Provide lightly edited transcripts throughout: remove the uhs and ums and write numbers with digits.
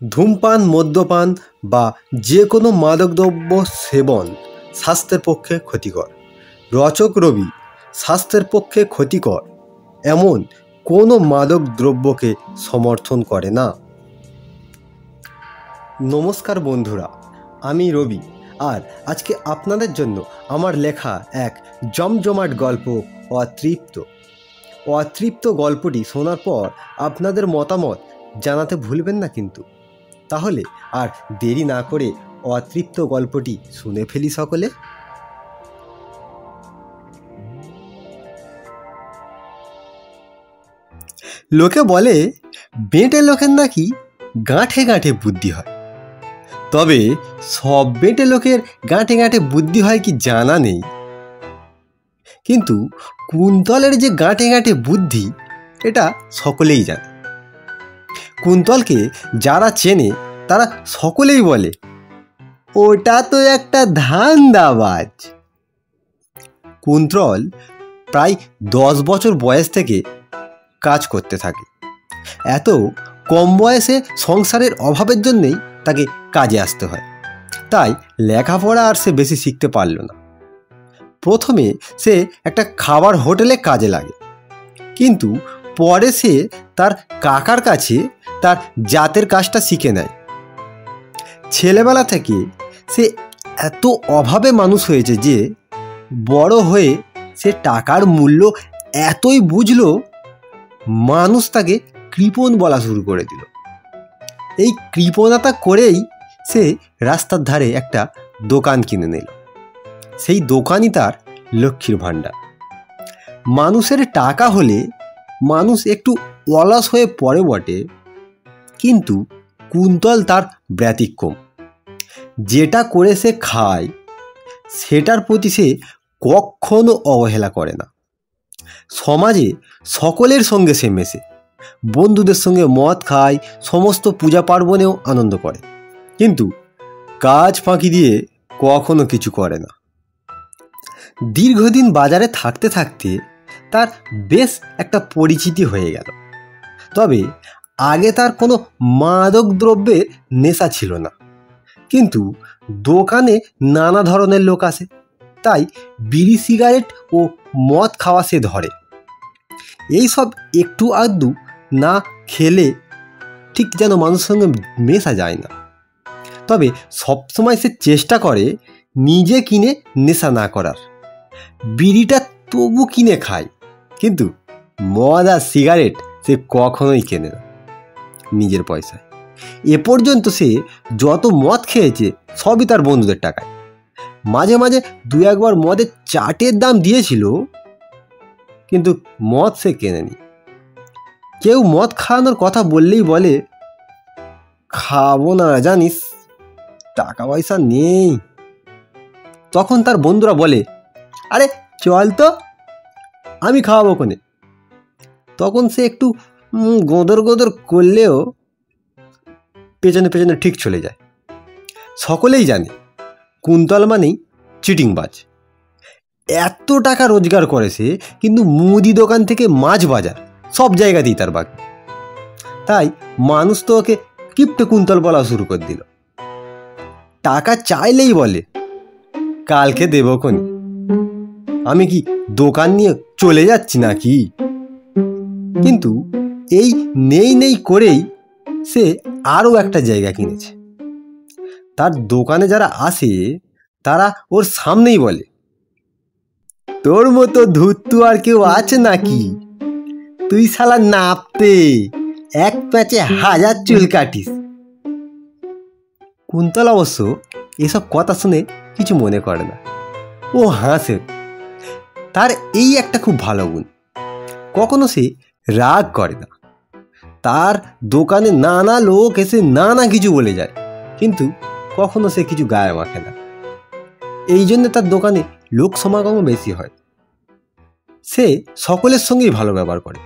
ধূমপান, মদ্যপান বা যে কোনো মাদকদ্রব্য সেবন স্বাস্থ্যের পক্ষে ক্ষতিকর। রচক রবি স্বাস্থ্যের পক্ষে ক্ষতিকর এমন কোনো মাদক দ্রব্যকে সমর্থন করে না। নমস্কার বন্ধুরা, আমি রবি, আর আজকে আপনাদের জন্য আমার লেখা এক জমজমাট গল্প অতৃপ্ত। অতৃপ্ত গল্পটি শোনার পর আপনাদের মতামত জানাতে ভুলবেন না কিন্তু। তাহলে আর দেরি না করে অতৃপ্ত গল্পটি শুনে ফেলি সকলে। লোকে বলে বেঁটে লোকের নাকি গাঁঠে গাঁঠে বুদ্ধি হয়, তবে সব বেঁটে লোকের গাঁঠে গাঁঠে বুদ্ধি হয় কি জানা নেই। কিন্তু কুন্তলের যে গাঁঠে গাঁঠে বুদ্ধি এটা সকলেই জানে। কুন্তলকে যারা চেনে তারা সকলেই বলে ওটা তো একটা ধান্দাবাজ। কুন্তল প্রায় 10 বছর বয়স থেকে কাজ করতে থাকে। এত কম বয়সে সংসারের অভাবের জন্যেই তাকে কাজে আসতে হয়, তাই লেখাপড়া আর সে বেশি শিখতে পারল না। প্রথমে সে একটা খাবার হোটেলে কাজে লাগে, কিন্তু পরে সে তার কাকার কাছে তার জাতের কাজটা শিখে নেয়। ছেলেবেলা থেকে সে এত অভাবে মানুষ হয়েছে যে বড় হয়ে সে টাকার মূল্য এতই বুঝলো, মানুষ তাকে কৃপণ বলা শুরু করে দিল। এই কৃপণতা করেই সে রাস্তার ধারে একটা দোকান কিনে নিল। সেই দোকানই তার লক্ষ্মীর ভাণ্ডার। মানুষের টাকা হলে মানুষ একটু অলস হয়ে পড়ে বটে, কিন্তু কুন্তল তার ব্যতিক্রম। যেটা করে সে খায় সেটার প্রতি সে কখনো অবহেলা করে না। সমাজে সকলের সঙ্গে সে মেশে, বন্ধুদের সঙ্গে মদ খায়, সমস্ত পূজা পার্বণেও আনন্দ করে, কিন্তু কাজ ফাঁকি দিয়ে কখনো কিছু করে না। দীর্ঘদিন বাজারে থাকতে থাকতে তার বেশ একটা পরিচিতি হয়ে গেল। তবে আগে তার কোনো মাদক দ্রব্যের নেশা ছিল না, কিন্তু দোকানে নানা ধরনের লোক আসে, তাই বিড়ি সিগারেট ও মদ খাওয়া সে ধরে। এইসব একটু আধটু না খেলে ঠিক যেন মানুষের সঙ্গে মেশা যায় না। তবে সবসময় সে চেষ্টা করে নিজে কিনে নেশা না করার। বিড়িটা তবু কিনে খায়, কিন্তু মদ আর সিগারেট সে কখনোই কেনে না নিজের পয়সায়। এ পর্যন্ত সে যত মদ খেয়েছে সবই তার বন্ধুদের টাকায়। মাঝে মাঝে 2-1 বার মদের চাটের দাম দিয়েছিল, কিন্তু মদ সে কেনেনি। কেউ মদ খাওয়ানোর কথা বললেই বলে খাবো না জানিস, টাকা পয়সা নেই। তখন তার বন্ধুরা বলে আরে চল তো, আমি খাওয়াবো কোনে। তখন সে একটু গোদর গোদর করলেও পেছনে পেছনে ঠিক চলে যায়। সকলেই জানে কুন্তল মানেই চিটিংবাজ। এত টাকা রোজগার করে সে, কিন্তু মুদি দোকান থেকে মাছ বাজার সব জায়গাতেই তার বাকি। তাই মানুষ তো ওকে কিপটে কুন্তল বলা শুরু করে দিল। টাকা চাইলেই বলে কালকে দেবো কোনি, আমি কি দোকান নিয়ে চলে যাচ্ছি নাকি। কিন্তু এই নেই নেই করেই সে আরও একটা জায়গা কিনেছে। তার দোকানে যারা আসে তারা ওর সামনেই বলে তোর মতো ধূর্ত আর কেউ আছে নাকি, তুই শালা নাপতে 1 প্যাচে 1000 চুল কাটিস। কুন্তল অবশ্য এসব কথা শুনে কিছু মনে করে না, ও হাসে। তার এই একটা খুব ভালো গুণ, কখনো সে রাগ করে না। তার দোকানে নানা লোক এসে নানা কিছু বলে যায়, কিন্তু কখনো সে কিছু গায়ে মাখে না। এই জন্য তার দোকানে লোক সমাগমও বেশি হয়। সে সকলের সঙ্গেই ভালো ব্যবহার করে।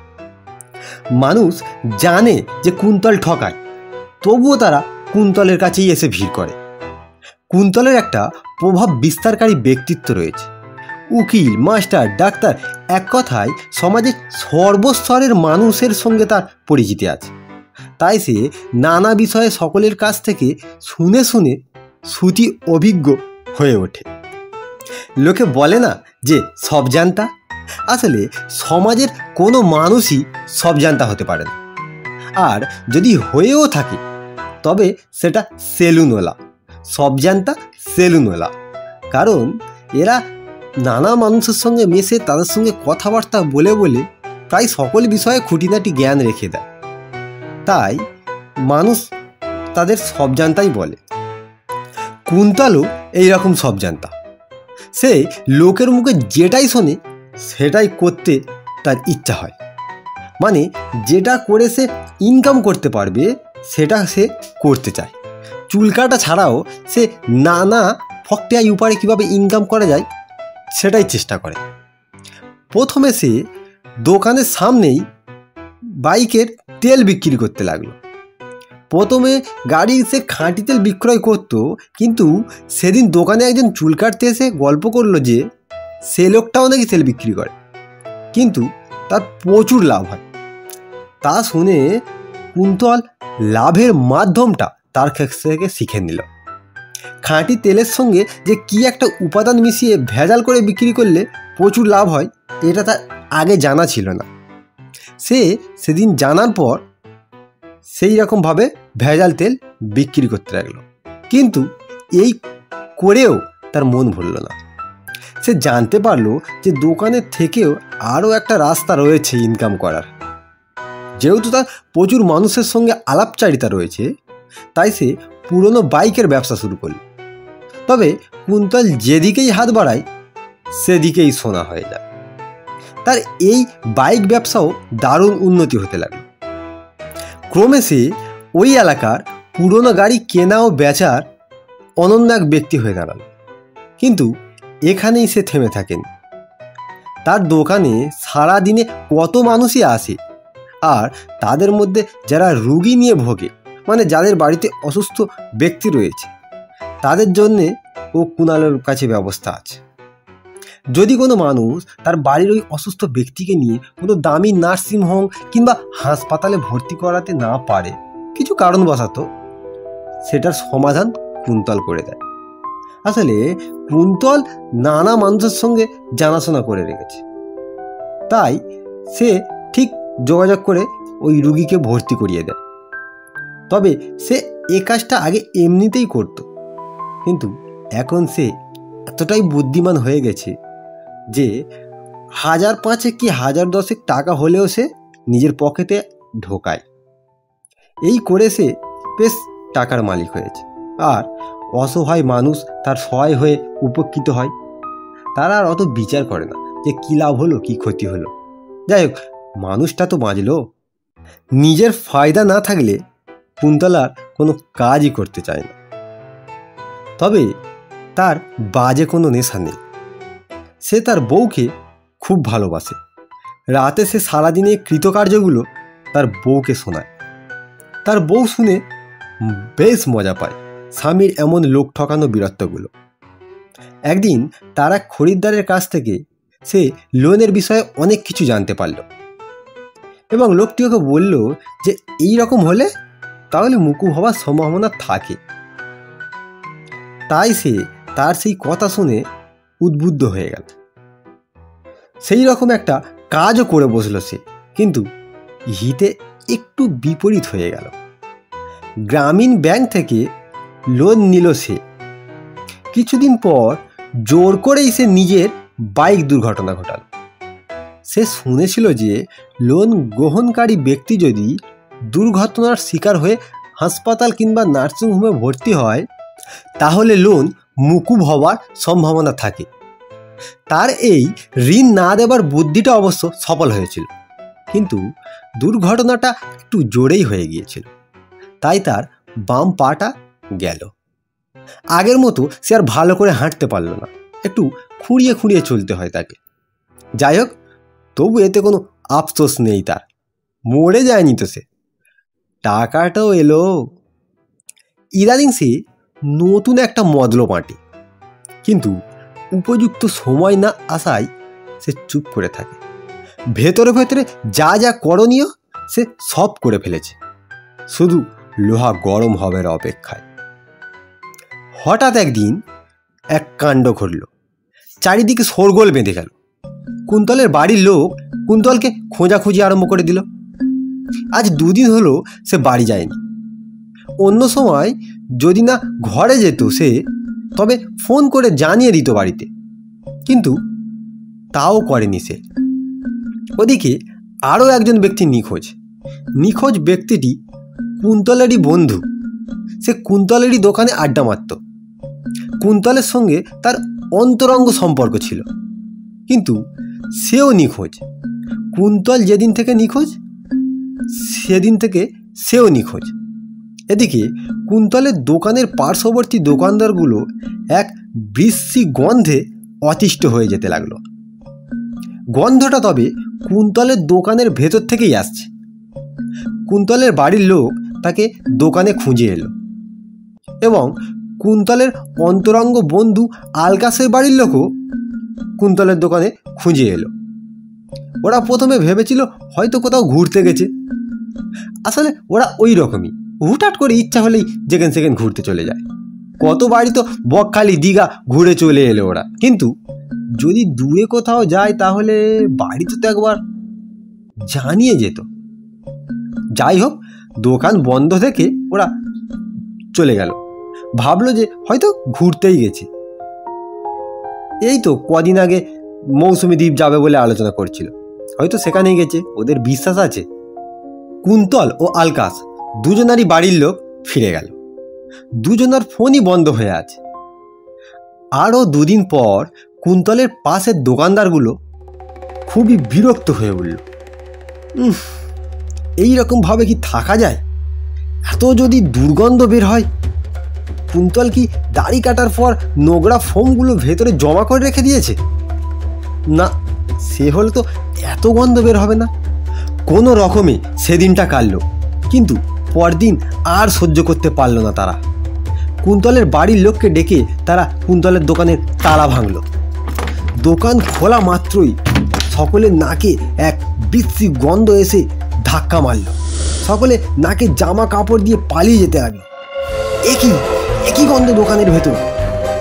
মানুষ জানে যে কুন্তল ঠকায়, তবুও তারা কুন্তলের কাছেই এসে ভিড় করে। কুন্তলের একটা প্রভাব বিস্তারকারী ব্যক্তিত্ব রয়েছে। উকিল, মাস্টার, ডাক্তার, এক কথায় সমাজের সর্বস্তরের মানুষের সঙ্গে তার পরিচিতি আছে। তাই সে নানা বিষয়ে সকলের কাছ থেকে শুনে শুনে শ্রুতি অভিজ্ঞ হয়ে ওঠে। লোকে বলে না যে সব জানতা, আসলে সমাজের কোনো মানুষই সব জানতা হতে পারে না। আর যদি হয়েও থাকে তবে সেটা সেলুনওয়ালা, সব জানতা সেলুনওয়ালা। কারণ এরা নানা মানুষের সঙ্গে মেশে তাদের সঙ্গে কথাবার্তা বলে বলে প্রায় সকল বিষয়ে খুঁটিনাটি জ্ঞান রেখে দেয়। তাই মানুষ তাদের সব জানতাই বলে। কুন্তলও এইরকম সব জানতা। সে লোকের মুখে যেটাই শোনে সেটাই করতে তার ইচ্ছা হয়, মানে যেটা করে সে ইনকাম করতে পারবে সেটা সে করতে চায়। চুল কাটা ছাড়াও সে নানা ফকটিয়াই উপায়ে কীভাবে ইনকাম করা যায় সেটাই চেষ্টা করে। প্রথমে সে দোকানের সামনেই বাইকের তেল বিক্রি করতে লাগলো। প্রথমে গাড়ির সে খাঁটি তেল বিক্রয় করত, কিন্তু সেদিন দোকানে একজন চুল কাটতে এসে গল্প করলো যে সে লোকটাও নাকি তেল বিক্রি করে, কিন্তু তার প্রচুর লাভ হয়। তা শুনে কুন্তল লাভের মাধ্যমটা তার কাছ থেকে শিখে নিল। খাঁটি তেলের সঙ্গে যে কি একটা উপাদান মিশিয়ে ভেজাল করে বিক্রি করলে প্রচুর লাভ হয় এটা তার আগে জানা ছিল না। সে সেদিন জানার পর সেই রকমভাবে ভেজাল তেল বিক্রি করতে লাগলো, কিন্তু এই করেও তার মন ভরল না। সে জানতে পারলো যে দোকানের থেকেও আরও একটা রাস্তা রয়েছে ইনকাম করার। যেহেতু তার প্রচুর মানুষের সঙ্গে আলাপচারিতা রয়েছে, তাই সে পুরনো বাইকের ব্যবসা শুরু করল। তবে কুন্তল যেদিকেই হাত বাড়ায় সেদিকেই সোনা হয়ে যায়। তার এই বাইক ব্যবসাও দারুণ উন্নতি হতে লাগলো। ক্রমে সে ওই এলাকার পুরনো গাড়ি কেনা ও বেচার অনন্য এক ব্যক্তি হয়ে দাঁড়াল। কিন্তু এখানেই সে থেমে থাকেনি। তার দোকানে সারাদিনে কত মানুষই আসে, আর তাদের মধ্যে যারা রুগী নিয়ে ভোগে, মানে যাদের বাড়িতে অসুস্থ ব্যক্তি রয়েছে, তাদের জন্যে ও কুণালের কাছে ব্যবস্থা আছে। যদি কোনো মানুষ তার বাড়ির ওই অসুস্থ ব্যক্তিকে নিয়ে কোনো দামি নার্সিংহোম কিংবা হাসপাতালে ভর্তি করাতে না পারে কিছু কারণবশত, সেটার সমাধান কুন্তল করে দেয়। আসলে কুন্তল নানা মানুষের সঙ্গে জানাশোনা করে রেখেছে, তাই সে ঠিক যোগাযোগ করে ওই রুগীকে ভর্তি করিয়ে দেয়। তবে সে এ কাজটা আগে এমনিতেই করত, কিন্তু এখন সে এতটাই বুদ্ধিমান হয়ে গেছে যে 1005 কি 1010 টাকা হলেও সে নিজের পকেটে ঢোকায়। এই করে সে বেশ টাকার মালিক হয়েছে, আর অসহায় মানুষ তার সহায় হয়ে উপকৃত হয়। তারা আর অত বিচার করে না যে কী লাভ হলো কী ক্ষতি হলো। যাই হোক, মানুষটা তো বাঁচল। নিজের ফায়দা না থাকলে কুন্তল আর কোনো কাজই করতে চায় না। তবে তার বাজে কোনো নেশা নেই। সে তার বউকে খুব ভালোবাসে। রাতে সে সারাদিনে কৃতকার্যগুলো তার বউকে শোনায়। তার বউ শুনে বেশ মজা পায় স্বামীর এমন লোক ঠকানো বীরত্বগুলো। একদিন তার এক খরিদ্দারের কাছ থেকে সে লোনের বিষয়ে অনেক কিছু জানতে পারল, এবং লোকটি ওকে বলল যে এই রকম হলে তাহলে মুকুব হওয়ার সম্ভাবনা থাকে। তাই সে তার সেই কথা শুনে উদ্বুদ্ধ হয়ে গেল। সেই রকম একটা কাজও করে বসল সে, কিন্তু হিতে একটু বিপরীত হয়ে গেল। গ্রামীণ ব্যাংক থেকে লোন নিল সে। কিছুদিন পর জোর করেই সে নিজের বাইক দুর্ঘটনা ঘটাল। সে শুনেছিল যে লোন গ্রহণকারী ব্যক্তি যদি দুর্ঘটনার শিকার হয়ে হাসপাতাল কিংবা নার্সিংহোমে ভর্তি হয় তাহলে লোন মুকুব হওয়ার সম্ভাবনা থাকে। তার এই ঋণ না দেবার বুদ্ধিটা অবশ্য সফল হয়েছিল, কিন্তু দুর্ঘটনাটা একটু জোরেই হয়ে গিয়েছিল, তাই তার বাম পাটা গেল। আগের মতো সে আর ভালো করে হাঁটতে পারল না, একটু খুঁড়িয়ে খুঁড়িয়ে চলতে হয় তাকে। যাই হোক, তবু এতে কোনো আফসোস নেই তার, মরে যায়নি তো সে, টাকাটাও এলো। ইদানিং সে নতুন একটা মদলো পাঁটি, কিন্তু উপযুক্ত সময় না আসায় সে চুপ করে থাকে। ভেতরে ভেতরে যা যা করণীয় সে সব করে ফেলেছে। শুধু লোহা গরম হবার অপেক্ষায়। হঠাৎ একদিন এক কাণ্ড ঘটল, চারিদিকে শোরগোল বেঁধে গেল। কুন্তলের বাড়ির লোক কুন্তলকে খোঁজাখুঁজি আরম্ভ করে দিল। আজ 2 দিন হলো সে বাড়ি যায়নি। অন্য সময় যদি না ঘরে যেত সে, তবে ফোন করে জানিয়ে দিত বাড়িতে, কিন্তু তাও করেনি সে। ওদিকে আরও একজন ব্যক্তি নিখোঁজ ব্যক্তিটি কুন্তলেরই বন্ধু। সে কুন্তলেরই দোকানে আড্ডা মারত। কুন্তলের সঙ্গে তার অন্তরঙ্গ সম্পর্ক ছিল, কিন্তু সেও নিখোঁজ। কুন্তল যেদিন থেকে নিখোঁজ সেদিন থেকে সেও নিখোঁজ। এদিকে কুন্তলের দোকানের পার্শ্ববর্তী দোকানদারগুলো এক বিশ্রী গন্ধে অতিষ্ঠ হয়ে যেতে লাগলো। গন্ধটা তবে কুন্তলের দোকানের ভেতর থেকেই আসছে। কুন্তলের বাড়ির লোক তাকে দোকানে খুঁজে এলো এবং কুন্তলের অন্তরঙ্গ বন্ধু আলকাসের বাড়ির লোকও কুন্তলের দোকানে খুঁজে এলো। ওরা প্রথমে ভেবেছিল হয়তো কোথাও ঘুরতে গেছে। আসলে ওরা ওই রকমই, হুটহাট করে ইচ্ছা হলেই যেখানে সেখানে ঘুরতে চলে যায়। কত বাড়ি তো বকখালি, দীঘা ঘুরে চলে এলো ওরা। কিন্তু যদি দূরে কোথাও যায় তাহলে বাড়িতে তো একবার জানিয়ে যেত। যাই হোক, দোকান বন্ধ থেকে ওরা চলে গেল। ভাবলো যে হয়তো ঘুরতেই গেছে। এই তো কদিন আগে মৌসুমী দ্বীপ যাবে বলে আলোচনা করছিল, হয়তো সেখানেই গেছে, ওদের বিশ্বাস আছে। কুন্তল ও আলকাস দুজনারই বাড়ির লোক ফিরে গেল। দুজনার ফোনই বন্ধ হয়ে আছে। আরও 2 দিন পর কুন্তলের পাশের দোকানদারগুলো খুবই বিরক্ত হয়ে উঠল। এইরকমভাবে কি থাকা যায়? এত যদি দুর্গন্ধ বের হয়, কুন্তল কি দাড়ি কাটার পর নোংরা ফোমগুলো ভেতরে জমা করে রেখে দিয়েছে? না, সে হলে তো এত গন্ধ বের হবে না। কোনো রকমে সেদিনটা কাটল, কিন্তু পরদিন আর সহ্য করতে পারল না তারা। কুন্তলের বাড়ির লোককে ডেকে তারা কুন্তলের দোকানের তালা ভাঙল। দোকান খোলা মাত্রই সকলের নাকে এক বিশ্রী গন্ধ এসে ধাক্কা মারল। সকলে নাকে জামা কাপড় দিয়ে পালিয়ে যেতে লাগলো। একই গন্ধ দোকানের ভেতর।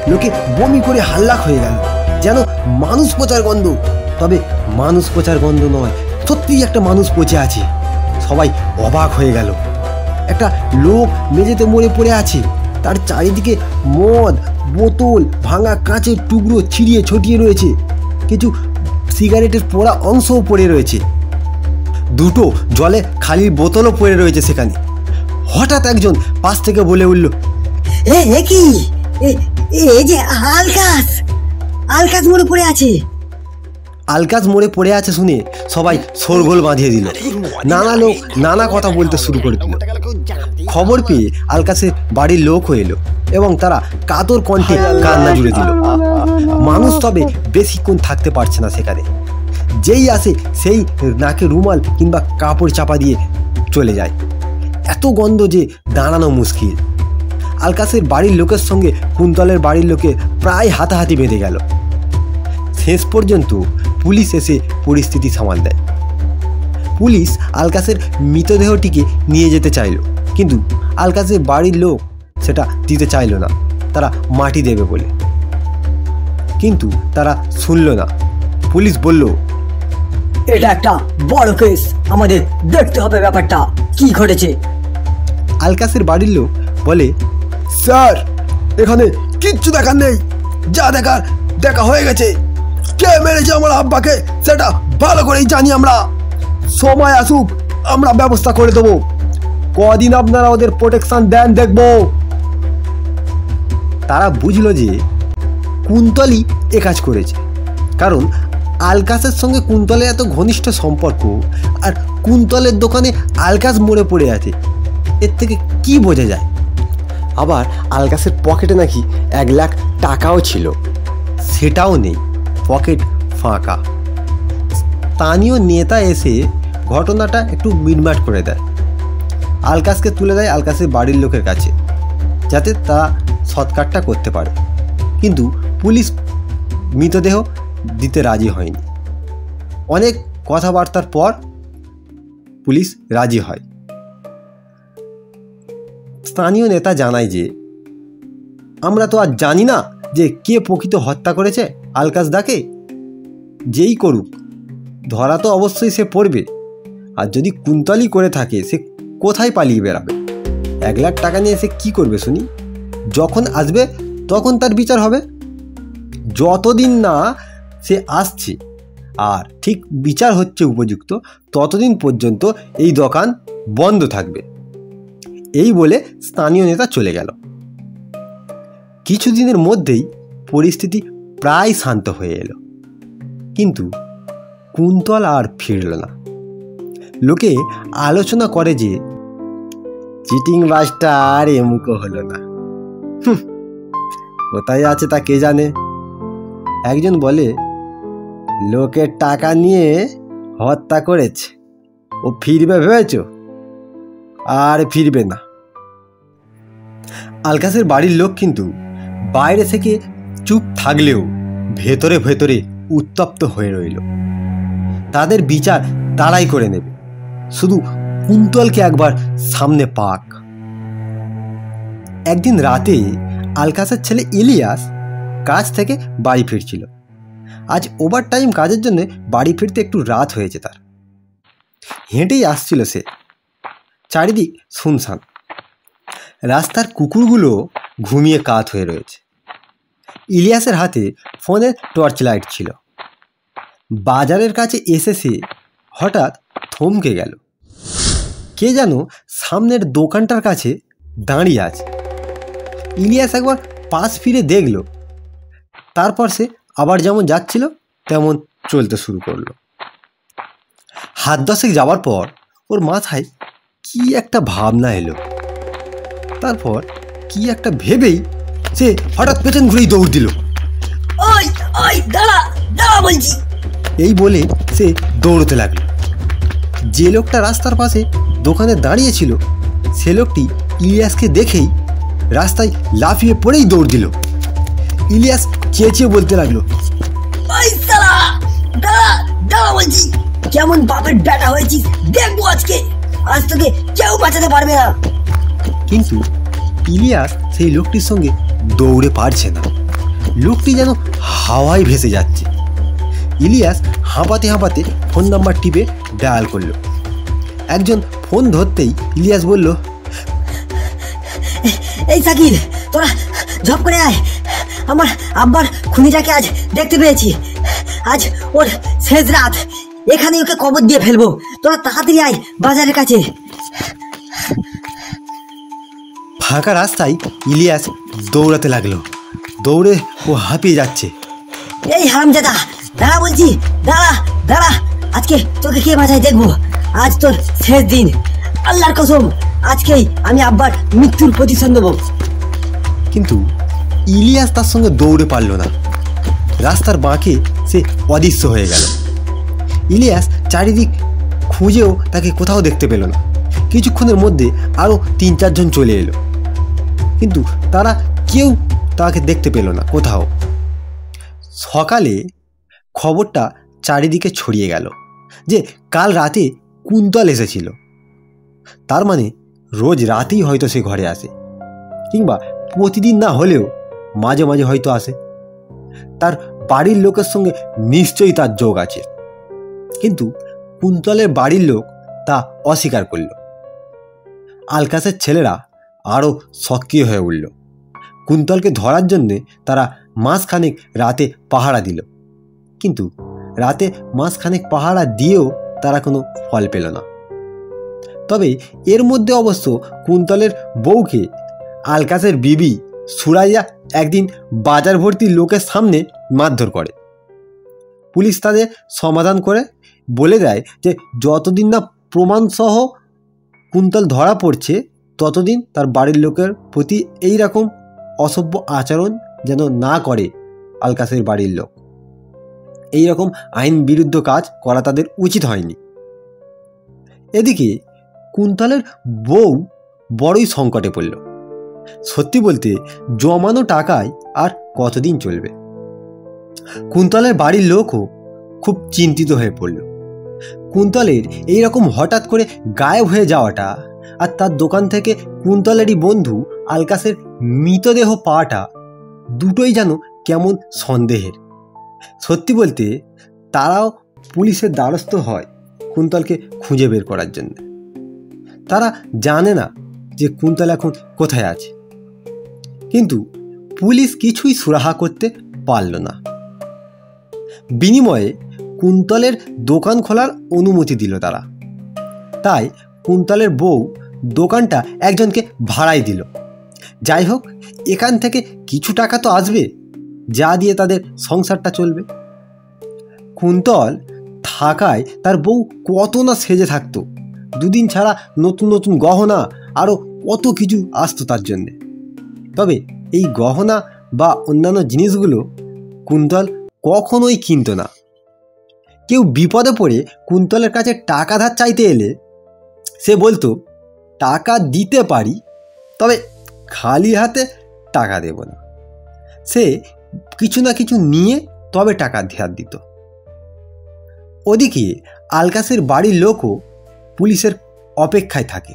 লোকে বমি করে হাল্লাক হয়ে গেল, যেন মানুষ পচার গন্ধ। তবে মানুষ পচার গন্ধ নয়, সত্যিই একটা মানুষ পচে আছে। সবাই অবাক হয়ে গেল। একটা লোক মেঝেতে মরে পড়ে আছে, তার চারিদিকে মদ, বোতল, ভাঙা কাঁচের টুকরো ছিঁড়িয়ে ছড়িয়ে রয়েছে। কিছু সিগারেটের পোড়া অংশও পড়ে রয়েছে। 2টো জলে খালি বোতলও পড়ে রয়েছে সেখানে। হঠাৎ একজন পাশ থেকে বলে উঠল, এই যে আলকাস মরে পড়ে আছে। আলকাস মরে পড়ে আছে শুনে সবাই শোরগোল বাঁধিয়ে দিল। নানা লোক নানা কথা বলতে শুরু করে দিল। খবর পেয়ে আলকাসের বাড়ির লোকও এলো এবং তারা কাতর কণ্ঠে কান্না জুড়ে দিল। মানুষ তবে বেশিক্ষণ থাকতে পারছে না সেখানে। যেই আসে সেই নাকে রুমাল কিংবা কাপড় চাপা দিয়ে চলে যায়। এত গন্ধ যে দাঁড়ানো মুশকিল। আলকাসের বাড়ির লোকের সঙ্গে কুন্তলের বাড়ির লোকে প্রায় হাতাহাতি বেঁধে গেল। শেষ পর্যন্ত পুলিশ এসে পরিস্থিতি সামাল দেয়। পুলিশ আলকাসের মৃতদেহটিকে নিয়ে যেতে চাইল, কিন্তু আলকাসের বাড়ির লোক সেটা দিতে চাইল না, তারা মাটি দেবে বলে। কিন্তু তারা শুনল না। পুলিশ বলল, এটা একটা বড় কেস, আমাদের দেখতে হবে ব্যাপারটা কি ঘটেছে। আলকাসের বাড়ির লোক বলে, স্যার, এখানে কিচ্ছু দেখার নেই। যা দেখার দেখা হয়ে গেছে। কে মেরেছে আমার আব্বাকে সেটা ভালো করেই জানি আমরা। সময় আসুক, আমরা ব্যবস্থা করে দেবো। কদিন আপনারা ওদের প্রোটেকশন দেন দেখব। তারা বুঝলো যে কুন্তলই এ কাজ করেছে, কারণ আলকাসের সঙ্গে কুন্তলের এত ঘনিষ্ঠ সম্পর্ক, আর কুন্তলের দোকানে আলকাস মরে পড়ে আছে। এর থেকে কি বোঝা যায়? আবার আলকাসের পকেটে নাকি 1 লাখ টাকাও ছিল, সেটাও নেই, পকেট ফাঁকা। স্থানীয় নেতা এসে ঘটনাটা একটু মিটমাট করে দেয়। আলকাসকে তুলে দেয় আলকাসের বাড়ির লোকের কাছে, যাতে তারা সৎকারটা করতে পারে। কিন্তু পুলিশ মৃতদেহ দিতে রাজি হয়নি। অনেক কথাবার্তার পর পুলিশ রাজি হয়। স্থানীয় নেতা জানায় যে আমরা তো আর জানি না যে কে প্রকৃত হত্যা করেছে আলকাস দাকে। যেই করুক, ধরা তো অবশ্যই সে পড়বে। আর যদি কুন্তলই করে থাকে, সে কোথায় পালিয়ে বেড়াবে? 1 লাখ টাকা নিয়ে সে কি করবে শুনি? যখন আসবে তখন তার বিচার হবে। যতদিন না সে আসছে আর ঠিক বিচার হচ্ছে উপযুক্ত, ততদিন পর্যন্ত এই দোকান বন্ধ থাকবে। এই বলে স্থানীয় নেতা চলে গেল। কিছুদিনের মধ্যেই পরিস্থিতি প্রায় শান্ত হয়ে এলো, কিন্তু কুন্তল আর ফিরল না। লোকে আলোচনা করে যে চিটিং বাসটা আর এমুকো হলো না, কোথায় আছে তা কে জানে। একজন বলে, লোকের টাকা নিয়ে হত্যা করেছে, ও ফিরবে ভেবেছ? আর ফিরবে না। আলকাসের বাড়ির লোক কিন্তু বাইরে থেকে চুপ থাকলেও ভেতরে ভেতরে উত্তপ্ত হয়ে রইল। তাদের বিচার তারাই করে নেবে, শুধু কুন্তলকে একবার সামনে পাক। একদিন রাতে আলকাসের ছেলে ইলিয়াস কাজ থেকে বাড়ি ফিরছিল। আজ ওভার টাইম কাজের জন্য বাড়ি ফিরতে একটু রাত হয়েছে তার। হেঁটেই আসছিল সে। চারিদিক শুনশান, রাস্তার কুকুরগুলো ঘুমিয়ে কাত হয়ে রয়েছে। ইলিয়াসের হাতে ফোনের টর্চ লাইট ছিল। বাজারের কাছে এসে সে হঠাৎ থমকে গেল। কে যেন সামনের দোকানটার কাছে দাঁড়িয়ে আছে। ইলিয়াস একবার পাশ ফিরে দেখল, তারপর সে আবার যেমন যাচ্ছিল তেমন চলতে শুরু করলো। হাত 10 যাওয়ার পর ওর মাথায় কি একটা ভাবনা এলো। তারপর কি একটা ভেবেই সে হঠাৎ পেছন ঘুরেই দৌড় দিল। ওই ওই দাঁড়া দাঁড়া বলছি। এই বলে সে দৌড়তে লাগলো। যে লোকটা রাস্তার পাশে দোকানে দাঁড়িয়েছিল, সে লোকটি ইলিয়াসকে দেখেই রাস্তায় লাফিয়ে পড়েই দৌড় দিল। ইলিয়াস চেঁচিয়ে বলতে লাগলো, ওই সালা দাঁড়া দাঁড়া বলছি। কেমন বাপের বেটা হয়েছিস দেখবো আজকে। আজ তোকে কেউ বাঁচাতে পারবে না। কিন্তু ইলিয়াস সেই লোকটির সঙ্গে দৌড়ে পারছে না। লোকটি যেন হাওয়ায় ভেসে যাচ্ছে। ইলিয়াস হাঁপাতে হাঁপাতে ফোন নাম্বার টিপে ডায়াল করলো। একজন ফোন ধরতেই ইলিয়াস বলল, এই সাকিল, তোরা ঝপ করে আয়। আমার আব্বার খুনিটাকে আজ দেখতে পেয়েছি। আজ ওর শেষ রাত, এখানে ওকে কবর দিয়ে ফেলবো। তোরা তাড়াতাড়ি আয় বাজারের কাছে। ফাঁকা রাস্তায় ইলিয়াস দৌড়াতে লাগলো। দৌড়ে ও হাঁপিয়ে যাচ্ছে। এই হারামজাদা, দাঁড়া বলছি, দাঁড়া দাঁড়া। আজকে তোকে কে বাঁচায় দেখবো। আজ তোর শেষ দিন। আল্লাহর কসম, আজকেই আমি আব্বার মৃত্যুর প্রতিশোধ নেব। কিন্তু ইলিয়াস তার সঙ্গে দৌড়ে পারল না। রাস্তার বাঁকে সে অদৃশ্য হয়ে গেল। ইলিয়াস চারিদিক খুঁজেও তাকে কোথাও দেখতে পেল না। কিছুক্ষণের মধ্যে আরও 3-4 জন চলে এলো, কিন্তু তারা কেউ তাকে দেখতে পেল না কোথাও। সকালে খবরটা চারিদিকে ছড়িয়ে গেল যে কাল রাতে কুন্তল এসেছিল। তার মানে রোজ রাতেই হয়তো সে ঘরে আসে, কিংবা প্রতিদিন না হলেও মাঝে মাঝে হয়তো আসে। তার বাড়ির লোকের সঙ্গে নিশ্চয়ই তার যোগ আছে। কিন্তু কুন্তলের বাড়ির লোক তা অস্বীকার করল। আলকাসের ছেলেরা আরও সক্রিয় হয়ে উঠল। কুন্তলকে ধরার জন্যে তারা মাসখানেক রাতে পাহারা দিল, কিন্তু রাতে মাসখানেক পাহারা দিয়েও তারা কোনো ফল পেল না। তবে এর মধ্যে অবশ্য কুন্তলের বউকে আলকাসের বিবি সুরাইয়া একদিন বাজার ভর্তি লোকের সামনে মারধর করে। পুলিশ তাদের সমাধান করে বলে দেয় যে যতদিন না প্রমাণসহ কুন্তল ধরা পড়ছে, ততদিন তার বাড়ির লোকের প্রতি এই রকম অসভ্য আচরণ যেন না করে আলকাসের বাড়ির লোক। এই রকম আইন বিরুদ্ধ কাজ করা তাদের উচিত হয়নি। এদিকে কুন্তলের বউ বড়ই সংকটে পড়ল। সত্যি বলতে জমানো টাকায় আর কতদিন চলবে। কুন্তলের বাড়ির লোকও খুব চিন্তিত হয়ে পড়ল। কুন্তলের এই রকম হঠাৎ করে গায়েব হয়ে যাওয়াটা আর তার দোকান থেকে কুন্তলেরই বন্ধু আলকাসের মৃতদেহ পাওয়াটা দুটোই যেন কেমন সন্দেহের। সত্যি বলতে তারাও পুলিশের দ্বারস্থ হয় কুন্তলকে খুঁজে বের করার জন্য। তারা জানে না যে কুন্তল এখন কোথায় আছে, কিন্তু পুলিশ কিছুই সুরাহা করতে পারল না। বিনিময়ে কুন্তলের দোকান খোলার অনুমতি দিল তারা। তাই কুন্তলের বউ দোকানটা একজনকে ভাড়ায় দিল। যাই হোক, এখান থেকে কিছু টাকা তো আসবে, যা দিয়ে তাদের সংসারটা চলবে। কুন্তল থাকায় তার বউ কত না সেজে থাকতো, দুদিন ছাড়া নতুন নতুন গহনা আরও কত কিছু আসতো তার জন্যে। তবে এই গহনা বা অন্যান্য জিনিসগুলো কুন্তল কখনোই কিনত না। কেউ বিপদে পড়ে কুন্তলের কাছে টাকা ধার চাইতে এলে সে বলতো, টাকা দিতে পারি, তবে খালি হাতে টাকা দেব না। সে কিছু না কিছু নিয়ে তবে টাকা ধার দিত। ওদিকে আলকাসের বাড়ির লোকও পুলিশের অপেক্ষায় থাকে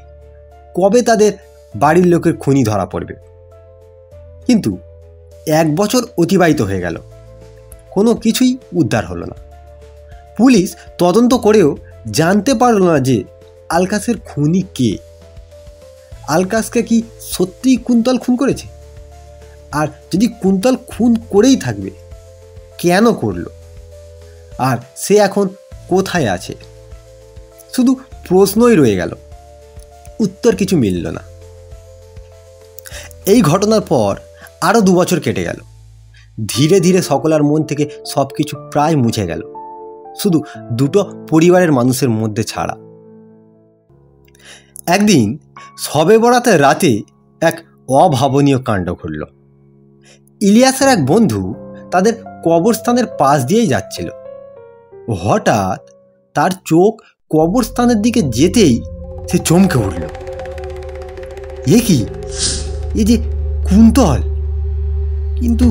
কবে তাদের বাড়ির লোকের খুনি ধরা পড়বে। কিন্তু 1 বছর অতিবাহিত হয়ে গেল, কোনো কিছুই উদ্ধার হলো না। পুলিশ তদন্ত করেও জানতে পারল না যে আলকাসের খুনি কে। আলকাসকে কি সত্যিই কুন্তল খুন করেছে? আর যদি কুন্তল খুন করেই থাকবে, কেন করলো? আর সে এখন কোথায় আছে? শুধু প্রশ্নই রয়ে গেল, উত্তর কিছু মিলল না। এই ঘটনার পর আরও 2 বছর কেটে গেল। ধীরে ধীরে সকলের মন থেকে সব কিছু প্রায় মুছে গেল, শুধু দুটো পরিবারের মানুষের মধ্যে ছাড়া। একদিন শবে বরাতের রাতে এক অভাবনীয় কাণ্ড ঘটল। ইলিয়াসের এক বন্ধু তাদের কবরস্থানের পাশ দিয়েই যাচ্ছিল। হঠাৎ তার চোখ কবরস্থানের দিকে যেতেই সে চমকে উঠল। এ কি? এ যে কুন্তল, কিন্তু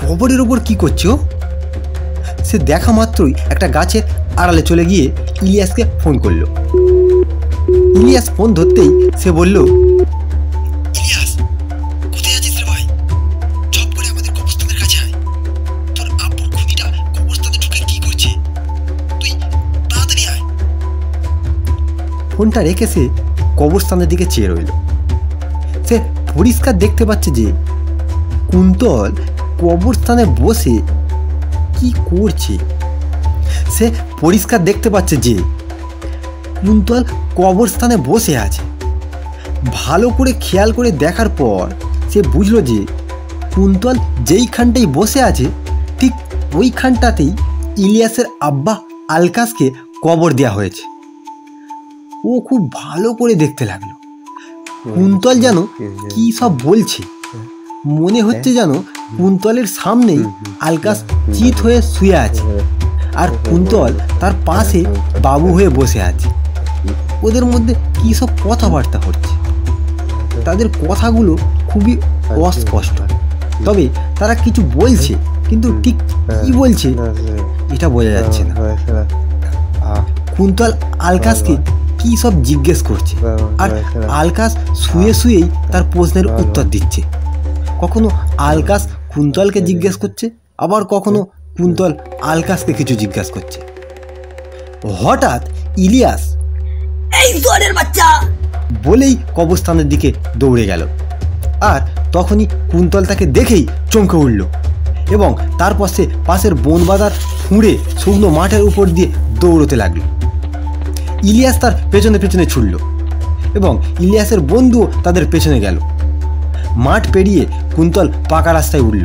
কবরের ওপর কি করছে ও? সে দেখা মাত্রই একটা গাছের আড়ালে চলে গিয়ে ইলিয়াসকে ফোন করলো। ইলিয়াস ফোন ধরতেই সে বলল, ইলিয়াস, কোথায় আছিস রে ভাই? ঝপ করে আমাদের কবরস্থানের কাছে আয়। তোর আব্বুর খুনিটা কবরস্থানে ঢুকে কি করছে? তুই তাড়াতাড়ি আয়। ফোনটা রেখে সে কবরস্থানের দিকে চেয়ে রইল। সে পরিষ্কার দেখতে পাচ্ছে যে কুন্তল কবরস্থানে বসে কি করছে। সে পরিষ্কার দেখতে পাচ্ছে যে কুন্তল কবরস্থানে বসে আছে। ভালো করে খেয়াল করে দেখার পর সে বুঝল যে কুন্তল যেইখানটাই বসে আছে ঠিক ওইখানটাতেই ইলিয়াসের আব্বা আলকাসকে কবর দেওয়া হয়েছে। ও খুব ভালো করে দেখতে লাগলো। কুন্তল যেন কি সব বলছে। মনে হচ্ছে যেন কুন্তলের সামনেই আলকাস চিত হয়ে শুয়ে আছে, আর কুন্তল তার পাশে বাবু হয়ে বসে আছে। ওদের মধ্যে কী সব কথাবার্তা হচ্ছে। তাদের কথাগুলো খুবই অস্পষ্ট, তবে তারা কিছু বলছে, কিন্তু ঠিক কি বলছে এটা বোঝা যাচ্ছে না। কুন্তল আলকাসকে কি সব জিজ্ঞেস করছে, আর আলকাস শুয়ে শুয়েই তার প্রশ্নের উত্তর দিচ্ছে। কখনো আলকাস কুন্তলকে জিজ্ঞেস করছে, আবার কখনো কুন্তল আলকাসকে কিছু জিজ্ঞাসা করছে। হঠাৎ ইলিয়াস এই জোরের বাচ্চা বলেই কবরস্থানের দিকে দৌড়ে গেল। আর তখনই কুন্তল তাকে দেখেই চমকে উঠল এবং তারপর সে পাশের বনবাদার ফুঁড়ে শুকনো মাঠের উপর দিয়ে দৌড়তে লাগলো। ইলিয়াস তার পেছনে পেছনে ছুটল এবং ইলিয়াসের বন্ধুও তাদের পেছনে গেল। মাঠ পেরিয়ে কুন্তল পাকা রাস্তায় উঠল।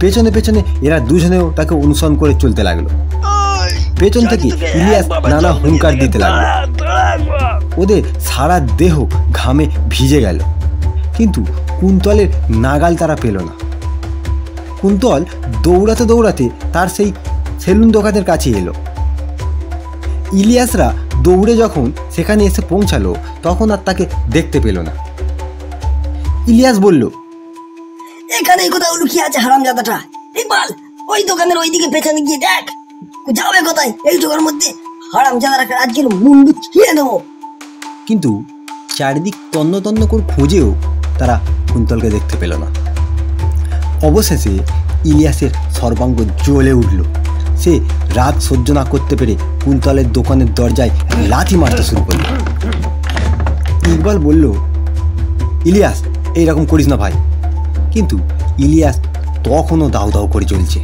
পেছনে পেছনে এরা দুজনেও তাকে অনুসরণ করে চলতে লাগলো। পেছন থেকে ইলিয়াস নানা হুঙ্কার দিতে লাগলো। ওদের সারা দেহ ঘামে ভিজে গেল, কিন্তু কুন্তলের নাগাল তারা পেল না। কুন্তল দৌড়াতে দৌড়াতে তার সেই সেলুন দোকানের কাছে এলো। ইলিয়াসরা দৌড়ে যখন সেখানে এসে পৌঁছালো তখন আর তাকে দেখতে পেল না। ইলিয়াস বলল, এখানেই কোথাও লুকিয়ে আছে হারামজাদাটা। ইকবাল, ওই দোকানের ওইদিকে পেছনে গিয়ে দেখ, যাবে কোথায়? এই দোকানের মধ্যে হারামজাদাটাকে আজকের মুন্ডু ছিঁড়ে দেবো। কিন্তু চারিদিক তন্ন তন্ন করে খুঁজেও তারা কুন্তলকে দেখতে পেল না। অবশেষে ইলিয়াসের সর্বাঙ্গ জ্বলে উঠল। সে রাত সহ্য না করতে পেরে কুন্তলের দোকানের দরজায় লাথি মারতে শুরু করল। ইকবাল বলল, ইলিয়াস এইরকম করিস না ভাই। কিন্তু ইলিয়াস তখনও দাউ দাউ করে চলছে।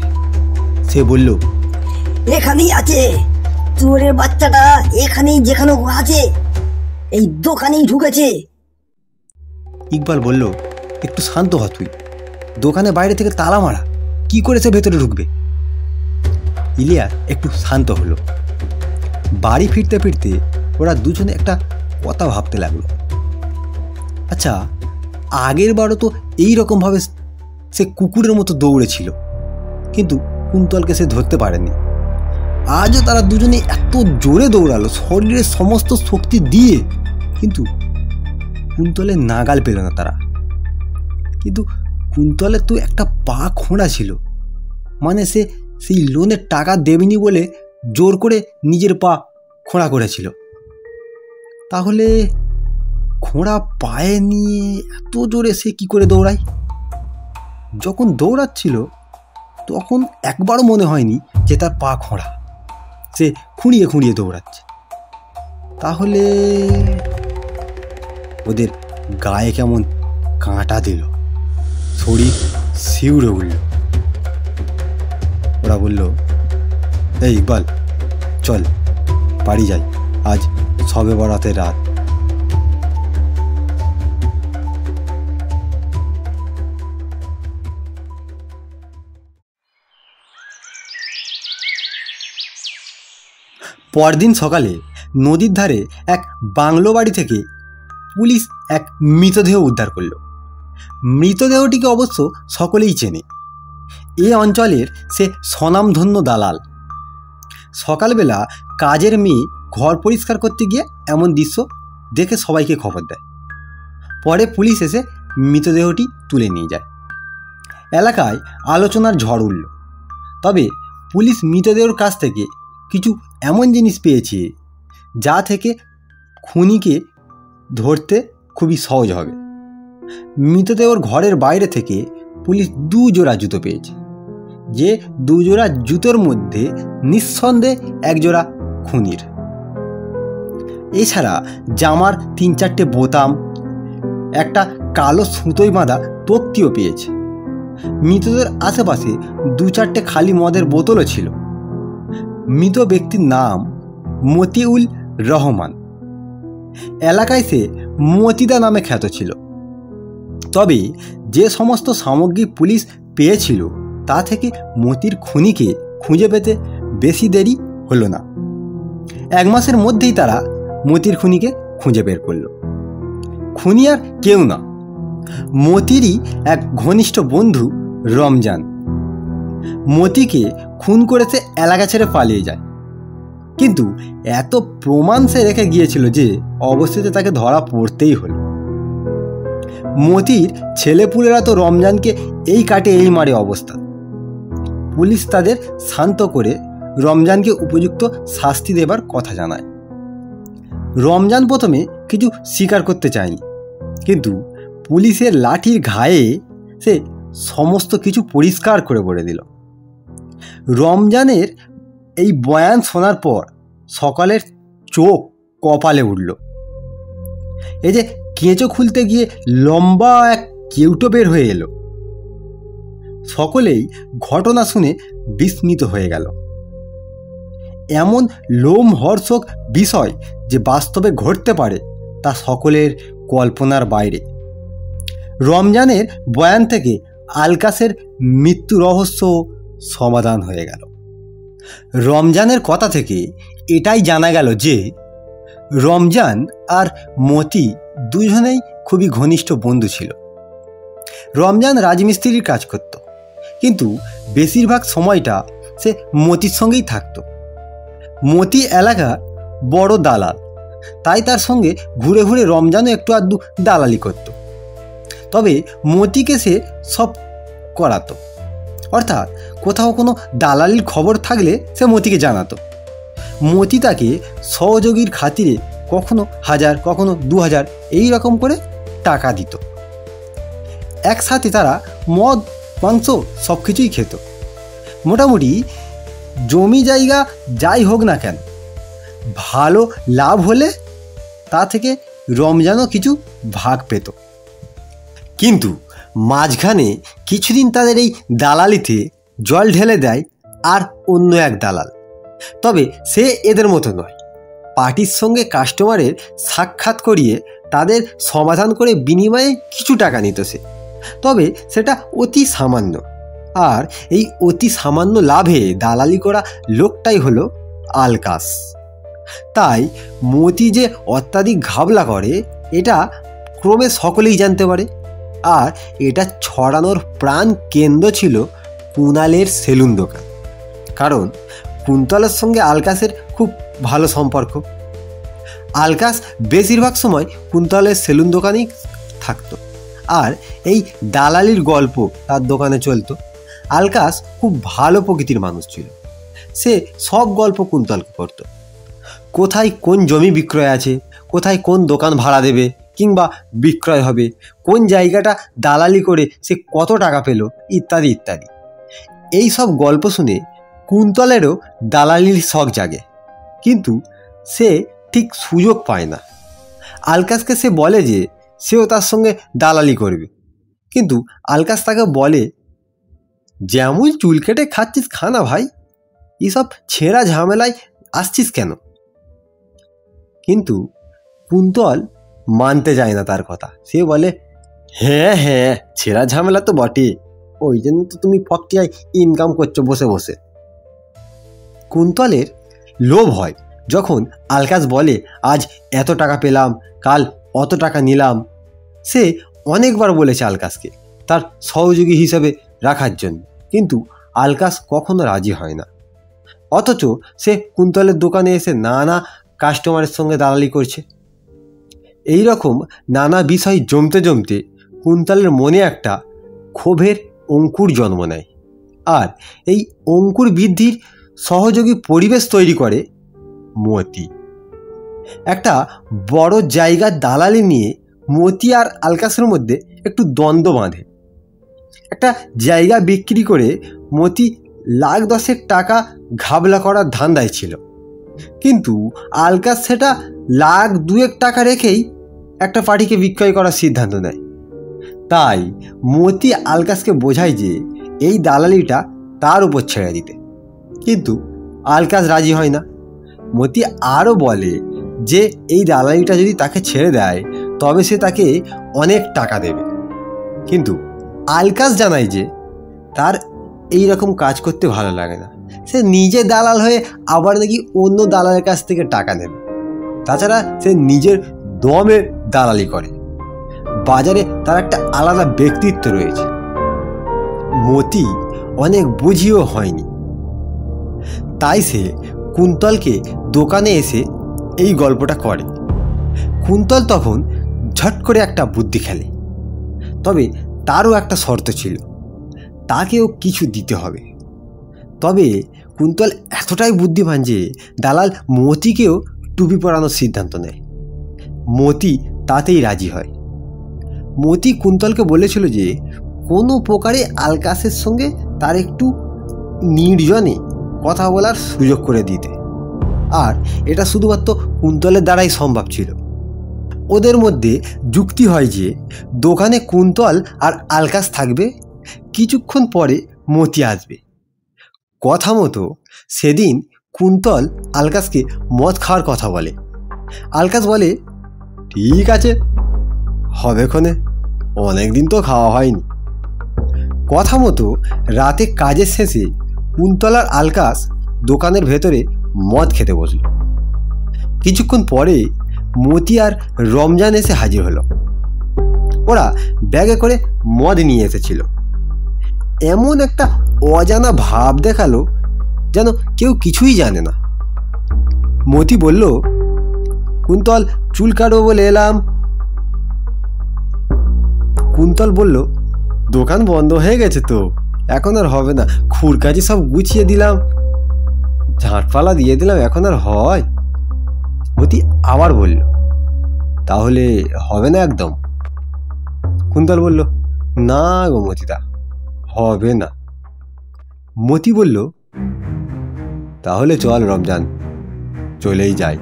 সে বলল, এখানেই আছে, চোরের বাচ্চাটা এখানেই, যেখানে আছে এই দোকানেই ঢুকেছে। ইকবাল বলল, একটু শান্ত হ তুই, দোকানে বাইরে থেকে তালা মারা, কি করে সে ভেতরে ঢুকবে? ইলিয়াস একটু শান্ত হলো। বাড়ি ফিরতে ফিরতে ওরা দুজনে একটা কথা ভাবতে লাগলো। আচ্ছা, আগের বারও তো এইরকমভাবে সে কুকুরের মতো দৌড়েছিল, কিন্তু কুন্তলকে সে ধরতে পারেনি। আজও তারা দুজনে এত জোরে দৌড়ালো শরীরের সমস্ত শক্তি দিয়ে, কিন্তু কুন্তলের নাগাল পেল না তারা। কিন্তু কুন্তলের তো একটা পা খোঁড়া ছিল, মানে সে সেই লোনের টাকা দেবেনি বলে জোর করে নিজের পা খোঁড়া করেছিল। তাহলে খোঁড়া পায়ে নিয়ে এত জোরে সে কি করে দৌড়ায়? যখন দৌড়াচ্ছিল তখন একবারও মনে হয়নি যে তার পা খোঁড়া, সে খুঁড়িয়ে খুঁড়িয়ে দৌড়াচ্ছে। তাহলে ওদের গায়ে কেমন কাঁটা দিল, শরীর শিউরে উঠল। ওরা বলল, এই ইকবাল চল বাড়ি যাই, আজ সবে বরাতের রাত। পরদিন সকালে নদীর ধারে এক বাংলো বাড়ি থেকে পুলিশ এক মৃতদেহ উদ্ধার করল। মৃতদেহটিকে অবশ্য সকলেই চেনে, এ অঞ্চলের সে স্বনামধন্য দালাল। সকালবেলা কাজের মেয়ে ঘর পরিষ্কার করতে গিয়ে এমন দৃশ্য দেখে সবাইকে খবর দেয়। পরে পুলিশ এসে মৃতদেহটি তুলে নিয়ে যায়। এলাকায় আলোচনার ঝড় উঠল। তবে পুলিশ মৃতদেহের কাছ থেকে কিছু এমন জিনিস পেয়েছে যা থেকে খুনিকে ধরতে খুবই সহজ হবে। মৃতদেহর ঘরের বাইরে থেকে পুলিশ 2 জোড়া জুতো পেয়েছে, যে 2 জোড়া জুতোর মধ্যে নিঃসন্দেহে 1 জোড়া খুনির। এছাড়া জামার 3-4টে বোতাম, একটা কালো সুতোয় বাঁধা তক্তিও পেয়েছে। মৃতদের আশেপাশে 2-4টে খালি মদের বোতলও ছিল। মৃত ব্যক্তির নাম মতিউল রহমান। এলাকায় সে মতিদা নামে খ্যাত ছিল। তবে যে সমস্ত সামগ্রী পুলিশ পেয়েছিল তা থেকে মতির খুনিকে খুঁজে পেতে বেশি দেরি হলো না। 1 মাসের মধ্যেই তারা মতির খুনিকে খুঁজে বের করল। খুনি আর কেউ না, মতিরই এক ঘনিষ্ঠ বন্ধু রমজান। মতিকে খুন করেছে এলাকা ছেড়ে পালিয়ে যায়, কিন্তু এত প্রমাণ সে রেখে গিয়েছিল যে অবশেষে তাকে ধরা পড়তেই হলো। মতির ছেলেপুলেরা তো রমজানকে এই কাটে এই মারে অবস্থা। পুলিশ তাদের শান্ত করে রমজানকে উপযুক্ত শাস্তি দেবার কথা জানায়। রমজান প্রথমে কিছু স্বীকার করতে চায়নি, কিন্তু পুলিশের লাঠির ঘায়ে সে সমস্ত কিছু পরিষ্কার করে বলে দিল। রমজানের এই বয়ান শোনার পর সকালের চোখ কপালে উঠল। এই যে কেঁচো খুলতে গিয়ে লম্বা এক কেউটো বের হয়ে এলো। সকলেই ঘটনা শুনে বিস্মিত হয়ে গেল। এমন লোমহর্ষক বিষয় যে বাস্তবে ঘটতে পারে তা সকলের কল্পনার বাইরে। রমজানের বয়ান থেকে আলকাসের মৃত্যু রহস্য সমাধান হয়ে গেল। রমজানের কথা থেকে এটাই জানা গেল যে রমজান আর মতি দুজনেই খুবই ঘনিষ্ঠ বন্ধু ছিল। রমজান রাজমিস্ত্রির কাজ করত, কিন্তু বেশিরভাগ সময়টা সে মতির সঙ্গেই থাকত। মতি এলাকার বড় দালাল, তাই তার সঙ্গে ঘুরে ঘুরে রমজানও একটু আধটু দালালি করত। তবে মতিকে সে সব করাতো, অর্থাৎ কোথাও কোনো দালালির খবর থাকলে সে মতিকে জানাতো। মতি তাকে সহযোগীর খাতিরে কখনো 1000, কখনো 2000 এই রকম করে টাকা দিত। একসাথে তারা মদ মাংস সব কিছুই খেত। মোটামুটি জমি জায়গা যাই হোক না কেন, ভালো লাভ হলে তা থেকে রমজানও কিছু ভাগ পেত। কিন্তু মাঝখানে কিছুদিন তাদের এই দালালিতে জল ঢেলে দেয় আর অন্য এক দালাল। তবে সে এদের মতো নয়, পার্টির সঙ্গে কাস্টমারের সাক্ষাৎ করিয়ে তাদের সমাধান করে বিনিময়ে কিছু টাকা নিত সে, তবে সেটা অতি সামান্য। আর এই অতি সামান্য লাভে দালালি করা লোকটাই হলো আলকাস। তাই মতি যে অত্যাধিক ঘাবলা করে এটা ক্রমে সকলেই জানতে পারে। আর এটা ছড়ানোর প্রাণ কেন্দ্র ছিল কুণালের সেলুন দোকান, কারণ কুন্তলের সঙ্গে আলকাসের খুব ভালো সম্পর্ক। আলকাস বেশিরভাগ সময় কুন্তলের সেলুন দোকানেই থাকতো, আর এই দালালির গল্প তার দোকানে চলতো। আলকাস খুব ভালো প্রকৃতির মানুষ ছিল, সে সব গল্প কুন্তলকে করত। কোথায় কোন জমি বিক্রয় আছে, কোথায় কোন দোকান ভাড়া দেবে কিংবা বিক্রয় হবে, কোন জায়গাটা দালালি করে সে কত টাকা পেল, ইত্যাদি ইত্যাদি। এই সব গল্প শুনে কুন্তলেরও দালালির শখ জাগে, কিন্তু সে ঠিক সুযোগ পায় না। আলকাসকে সে বলে যে সেও তার সঙ্গে দালালি করবে, কিন্তু আলকাস তাকে বলে, যেমন চুল কেটে খাচ্ছিস খানা ভাই, এসব ছেঁড়া ঝামেলায় আসছিস কেন? কিন্তু কুন্তল মানতে যায় না তার কথা। সে বলে, হ্যাঁ হ্যাঁ, ছেঁড়া ঝামেলা তো বটে, ওই জন্য তো তুমি ফকটিয়ায় ইনকাম করছো বসে বসে। কুন্তলের লোভ হয় যখন আলকাস বলে, আজ এত টাকা পেলাম, কাল অত টাকা নিলাম। সে অনেকবার বলেছে আলকাসকে তার সহযোগী হিসেবে রাখার জন্য, কিন্তু আলকাস কখনো রাজি হয় না। অথচ সে কুন্তলের দোকানে এসে নানা কাস্টমারের সঙ্গে দালালি করছে। এই রকম নানা বিষয় জমতে জমতে কুন্তলের মনে একটা ক্ষোভের অঙ্কুর জন্ম নেয়। আর এই অঙ্কুর বৃদ্ধির সহযোগী পরিবেশ তৈরি করে মতি। একটা বড় জায়গার দালালি নিয়ে মতি আর আলকাসের মধ্যে একটু দ্বন্দ্ব বাঁধে। একটা জায়গা বিক্রি করে মতি লাখ 10 টাকা ঘাবলা করার ধান্দায় ছিল, কিন্তু আলকাস সেটা লাখ 2 টাকা রেখেই একটা পার্টিকে বিক্রয় করার সিদ্ধান্ত নেয়। তাই মতি আলকাসকে বোঝায় যে এই দালালিটা তার উপর ছেড়ে দিতে, কিন্তু আলকাস রাজি হয় না। মতি আরও বলে যে এই দালালিটা যদি তাকে ছেড়ে দেয় তবে সে তাকে অনেক টাকা দেবে, কিন্তু আলকাস জানায় যে তার এই রকম কাজ করতে ভালো লাগে না। সে নিজে দালাল হয়ে আবার নাকি অন্য দালালের কাছ থেকে টাকা নেবে। তাছাড়া সে নিজের দমে দালালি করে, বাজারে তার একটা আলাদা ব্যক্তিত্ব রয়েছে। মতি অনেক বুঝিও হয়নি, তাই সে কুন্তলকে দোকানে এসে এই গল্পটা করে। কুন্তল তখন ঝট করে একটা বুদ্ধি খেলে, তবে তারও একটা শর্ত ছিল, তাকেও কিছু দিতে হবে। তবে কুন্তল এতটাই বুদ্ধিমান যে দালাল মতিকেও টুপি পরানোর সিদ্ধান্ত নেয়। মতি তাতেই রাজি হয়। মতি কুন্তলকে বলেছিল যে কোনো প্রকারে আলকাসের সঙ্গে তার একটু নির্জনে কথা বলার সুযোগ করে দিতে, আর এটা শুধুমাত্র কুন্তলের দ্বারাই সম্ভব ছিল। ওদের মধ্যে যুক্তি হয় যে দোকানে কুন্তল আর আলকাস থাকবে, কিছুক্ষণ পরে মতি আসবে। কথা মতো সেদিন কুন্তল আলকাসকে মদ খাওয়ার কথা বলে। আলকাস বলে, ঠিক আছে, হবে ক্ষণে, অনেকদিন তো খাওয়া হয়নি। কথা মতো রাতে কাজের শেষে কুন্তল আর আলকাস দোকানের ভেতরে মদ খেতে বসল। কিছুক্ষণ পরে মতি আর রমজান এসে হাজির হলো। ওরা ব্যাগে করে মদ নিয়ে এসেছিল। এমন একটা অজানা ভাব দেখালো যেন কেউ কিছুই জানে না। মতি বলল, কুন্তল, চুল কাটবো বলে এলাম। কুন্তল বলল, দোকান বন্ধ হয়ে গেছে তো, এখন আর হবে না, খুরকাজি সব গুছিয়ে দিলাম, ঝাঁটপালা দিয়ে দিলাম, এখন আর হয়। মতি আবার বলল, তাহলে হবে না একদম? কুন্তল বলল, না গো মতিদা, হবে না। মতি বলল, তাহলে চল রমজান, চলেই যাই।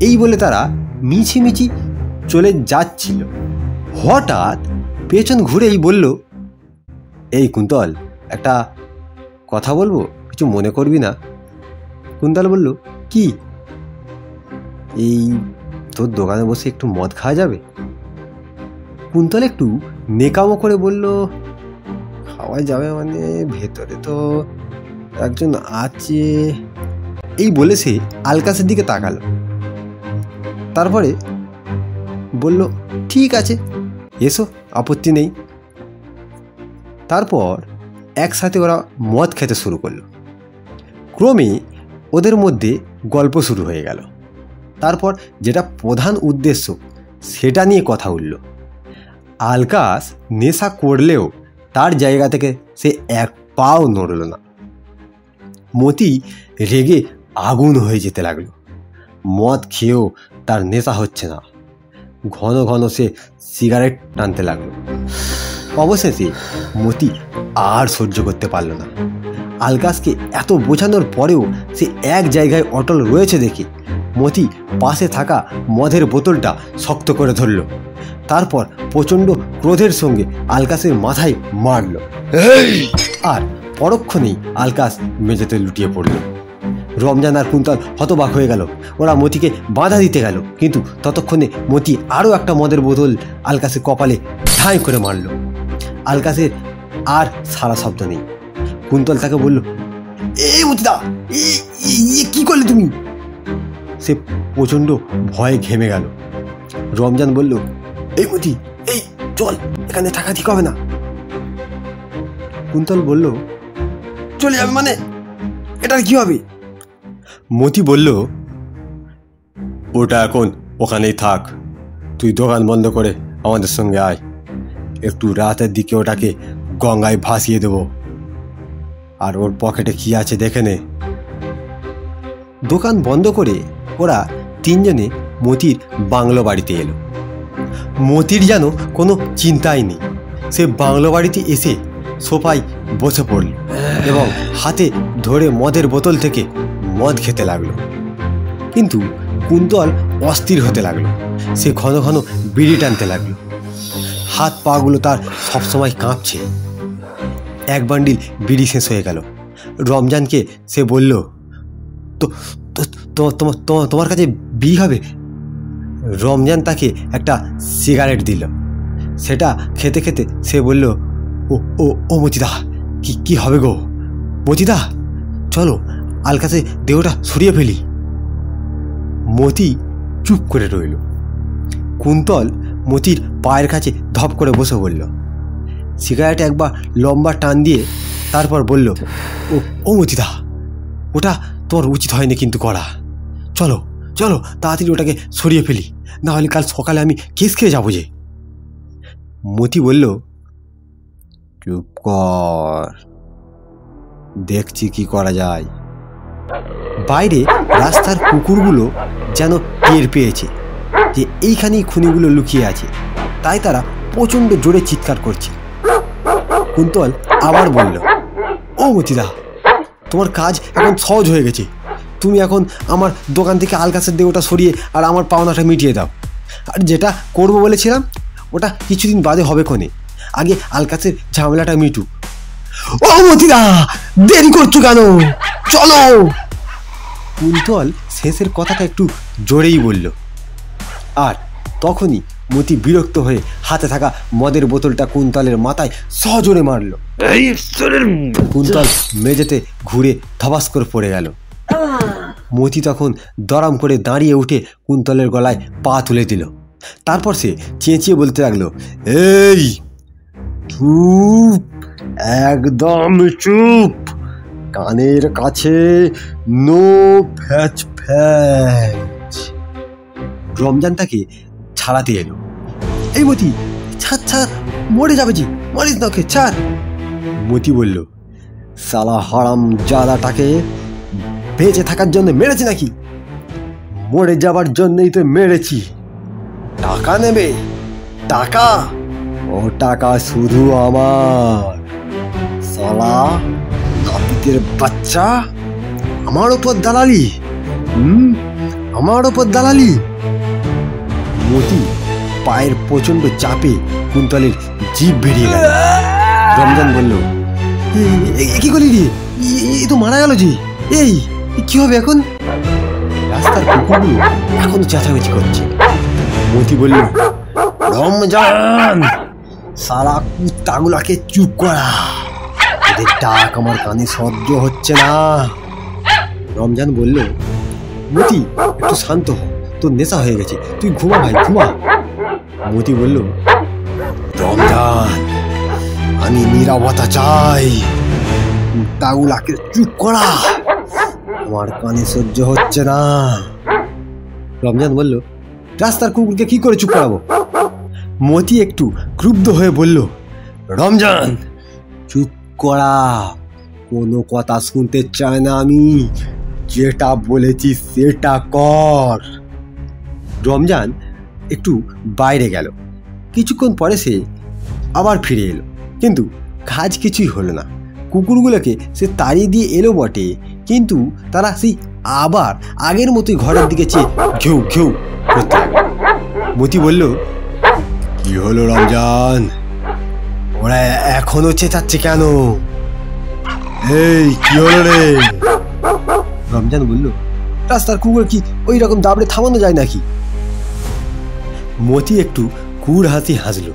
এই বলে তারা মিছিমিছি চলে যাচ্ছিল। হঠাৎ পেছন ঘুরেই বলল, এই কুন্তল, একটা কথা বলবো, কিছু মনে করবি না? কুন্তল বলল, কি? এই তোর দোকানে বসে একটু মদ খাওয়া যাবে? কুন্তল একটু নেকামো করে বলল, খাওয়া যাবে মানে ভেতরে তো একজন আছে। এই বলে সে আলকাসের দিকে তাকালো, তারপরে বলল, ঠিক আছে, এসো, আপত্তি নেই। তারপর একসাথে ওরা মদ খেতে শুরু করলো। ক্রমে ওদের মধ্যে গল্প শুরু হয়ে গেল। তারপর যেটা প্রধান উদ্দেশ্য সেটা নিয়ে কথা উঠল। আলকাস নেশা করলেও তার জায়গা থেকে সে এক পাও নড়ল না। মতি রেগে আগুন হয়ে যেতে লাগলো। মদ খেয়েও তার নেশা হচ্ছে না। ঘন ঘন সে সিগারেট টানতে লাগলো। অবশেষে মতি আর সহ্য করতে পারল না। আলকাসকে এত বোঝানোর পরেও সে এক জায়গায় অটল রয়েছে দেখে মতি পাশে থাকা মদের বোতলটা শক্ত করে ধরল। তারপর প্রচণ্ড ক্রোধের সঙ্গে আলকাসের মাথায় মারল। আর পরক্ষণেই আলকাস মেঝেতে লুটিয়ে পড়ল। রমজান আর কুন্তল হতবাক হয়ে গেল। ওরা মতিকে বাধা দিতে গেল, কিন্তু ততক্ষণে মতি আরও একটা মদের বোতল আলকাসের কপালে ঠাঁই করে মারল। আলকাসের আর সারা শব্দ নেই। কুন্তল তাকে বলল, এই মতিদা, কি করলে তুমি? সে প্রচণ্ড ভয়ে ঘেমে গেল। রমজান বলল, এই মতি, এই চল, এখানে থাকা ঠিক হবে না। কুন্তল বলল, চলে যাবে মানে? এটার কি হবে? মতি বলল, ওটা এখন ওখানেই থাক, তুই দোকান বন্ধ করে আমাদের সঙ্গে আয়। একটু রাতের দিকে ওটাকে গঙ্গায় ভাসিয়ে দেব, আর ওর পকেটে কি আছে দেখে নে। দোকান বন্ধ করে ওরা তিনজনে মতির বাংলো বাড়িতে এলো। মতির যেন কোনো চিন্তাই নেই। সে বাংলো বাড়িতে এসে সোফায় বসে পড়ল এবং হাতে ধরে মদের বোতল থেকে মদ খেতে লাগলো। কিন্তু কুন্তল অস্থির হতে লাগলো। সে ঘন ঘন বিড়ি টানতে লাগলো। হাত পাগুলো তার সবসময় কাঁপছে। এক বান্ডিল বিড়ি শেষ হয়ে গেল। রমজানকে সে বলল, তো তোমার কাছে বিড়ি হবে? রমজান তাকে একটা সিগারেট দিল। সেটা খেতে খেতে সে বলল, ও মতিদা, কি হবে গো? মতিদা, চলো আলকাসে দেহটা সরিয়ে ফেলি। মতি চুপ করে রইল। কুন্তল মতির পায়ের কাছে ধপ করে বসে বলল। সিগারেট একবার লম্বা টান দিয়ে তারপর বলল, ও মতিদা, ওটা তোমার উচিত হয়নি কিন্তু করা। চলো চলো, তাড়াতাড়ি ওটাকে সরিয়ে ফেলি, না হলে কাল সকালে আমি কেস খেয়ে যাবো যে। মতি বলল, চুপ কর, দেখছি কি করা যায়। বাইরে রাস্তার কুকুরগুলো যেন টের পেয়েছে যে এইখানেই খুনিগুলো লুকিয়ে আছে, তাই তারা প্রচণ্ড জোরে চিৎকার করছে। কুন্তল আবার বলল, ও মতিদা, তোমার কাজ এখন সহজ হয়ে গেছে। তুমি এখন আমার দোকান থেকে আলকাসের দেহটা সরিয়ে আর আমার পাওনাটা মিটিয়ে দাও। আর যেটা করবো বলেছিলাম ওটা কিছুদিন বাদে হবে ক্ষণে, আগে আলকাসের ঝামেলাটা মিটুক। ও মতিদা, দেরি করছো কেন? চলো। কুন্তল শেষের কথাটা একটু জোরেই বলল। আর তখনই মতি বিরক্ত হয়ে হাতে থাকা মদের বোতলটা কুন্তলের মাথায় সজোরে মারল। কুন্তল মেঝেতে ঘুরে ধবাস করে পড়ে গেল। মতি তখন দরাম করে দাঁড়িয়ে উঠে কুন্তলের গলায় পা তুলে দিল। তারপর সে চেঁচিয়ে বলতে লাগলো, এই চুপ, একদম চুপ, কানের কাছে নো ফ্যাচ ফ্যাচ। রমজান তাকে ছাড়াতে এলো। এই মতি, ছাড়, মরে যাবে যে, মরিস না, ছাড়। মতি বলল, শালা হারাম জাদাটাকে বেঁচে থাকার জন্য মেরেছে নাকি? মরে যাবার জন্যই তো মেরেছি। টাকা নেবে? টাকা? ও টাকা শুধু আমার। শালা নাপিতের বাচ্চা, আমার ওপর দালালি। আমার ওপর দালালি। মতি পায়ের প্রচন্ড চাপে কুন্তলের জিভ বেরিয়ে গেল। রমজান বলল, কি করলি রে? এ তো মারা গেল যে। এই কি হবে এখন? রাস্তার কুকুরগুলো এখনো চেঁচামেচি করছে। মতি বলল, রমজান, সারা কুত্তাগুলাকে চুপ করা, এদের ডাক আমার কানে সহ্য হচ্ছে না। রমজান বলল, মতি একটু শান্ত হ, তোর নেশা হয়ে গেছে, তুই ঘুমা ভাই, ঘুমা। মতি বলল, রমজান, আমি নীরবতা চাই, কুত্তাগুলাকে চুপ করা, আমার কানে সহ্য হচ্ছে না। রমজান বলল, রাস্তার কুকুরকে কি করে চুপ করাবো? মতি একটু ক্রুদ্ধ হয়ে বলল, রমজান, চুপ করা, কোনো কথা শুনতে চায় না আমি, যেটা বলেছি সেটা কর। রমজান একটু বাইরে গেল। কিছুক্ষণ পরে সে আবার ফিরে এলো, কিন্তু কাজ কিছুই হলো না। কুকুরগুলোকে সে তাড়িয়ে দিয়ে এলো বটে, কিন্তু তারা সেই আবার আগের মতোই ঘরের দিকে চেয়ে ঘেউ ঘেউ করতে লাগলো। মতি বলল, কি হলো রমজান, ওরা এখনো চেঁচাচ্ছে কেন? এই কি হলো রে? রমজান বলল, রাস্তার কুকুর কি ওই রকম দাবড়ে থামানো যায় নাকি? মতি একটু কুর হাসি হাসলো।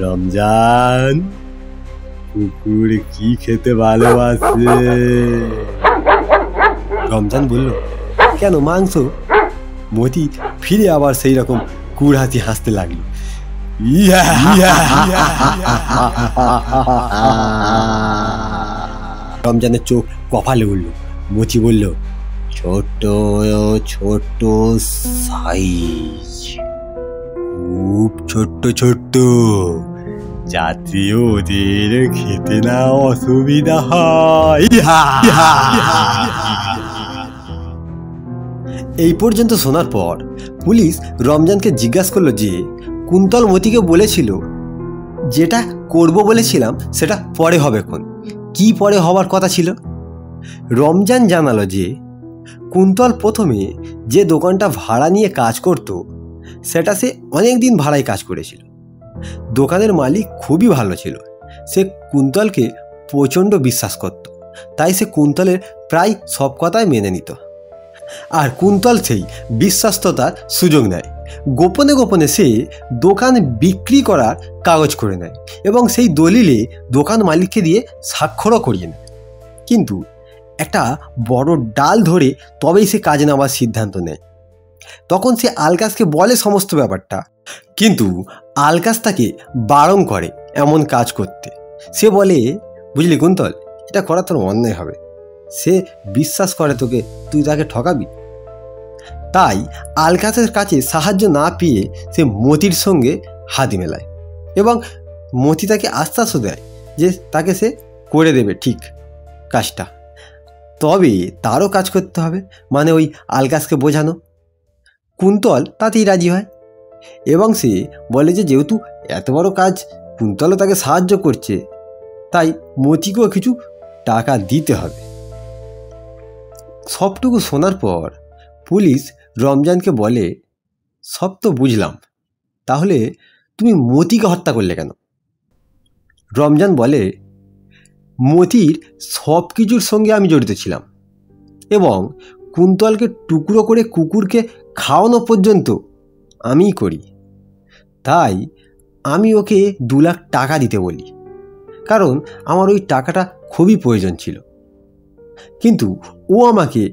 রমজান, কুকুর কি খেতে ভালোবাসে? রমজান বলল, কেন, মাংস? মতি ফিরে আবার সেই রকম কুর হাসি হাসতে লাগলো। রমজানের চোখ কপালে উঠল। মতি বলল, ছোট ছোট সাইজ, খুব ছোট্ট ছোট্ট, যাতে ওদের খেতে না অসুবিধা হয়। এই পর্যন্ত শোনার পর পুলিশ রমজানকে জিজ্ঞাসা করলো যে কুন্তল মতিকে বলেছিল যেটা করব বলেছিলাম সেটা পরে হবে, কোন কি পরে হবার কথা ছিল? রমজান জানালো যে কুন্তল প্রথমে যে দোকানটা ভাড়া নিয়ে কাজ করত সেটা সে অনেক দিন ভাড়ায় কাজ করেছিল। দোকানের মালিক খুবই ভালো ছিল, সে কুন্তলকে প্রচণ্ড বিশ্বাস করত, তাই সে কুন্তলের প্রায় সব কথাই মেনে নিত। আর কুন্তল সেই বিশ্বাস্ততার সুযোগ নেয়, গোপনে গোপনে সে দোকান বিক্রি করার কাগজ করে নেয় এবং সেই দলিলে দোকান মালিককে দিয়ে স্বাক্ষরও করিয়ে নেয়। কিন্তু একটা বড় ডাল ধরে তবেই সে কাজে নামার সিদ্ধান্ত নেয়। তখন সে আলকাসকে বলে সমস্ত ব্যাপারটা, কিন্তু আলকাস তাকে বারণ করে এমন কাজ করতে। সে বলে, বুঝলি কুন্তল, এটা করা তোর অন্যায় হবে, সে বিশ্বাস করে তোকে, তুই তাকে ঠকাবি। তাই আলকাসের কাছে সাহায্য না পেয়ে সে মতির সঙ্গে হাতি মেলায় এবং মতি তাকে আশ্বাসও দেয় যে তাকে সে করে দেবে ঠিক কাজটা, তবে তারও কাজ করতে হবে, মানে ওই আলকাসকে বোঝানো। কুন্তল তাতেই রাজি হয় এবং সে বলে যে যেহেতু এত বড় কাজ কুন্তলও তাকে সাহায্য করছে, তাই মতিকেও কিছু টাকা দিতে হবে। সবটুকু শোনার পর পুলিশ রমজানকে বলে, সব তো বুঝলাম, তাহলে তুমি মতিকে হত্যা করলে কেন? রমজান বলে, মতির সব কিছুর সঙ্গে আমি জড়িত ছিলাম এবং কুন্তলকে টুকরো করে কুকুরকে খাওয়ানো পর্যন্ত আমিই করি, তাই আমি ওকে 2 লাখ টাকা দিতে বলি, কারণ আমার ওই টাকাটা খুবই প্রয়োজন ছিল। কিন্তু ও আমাকে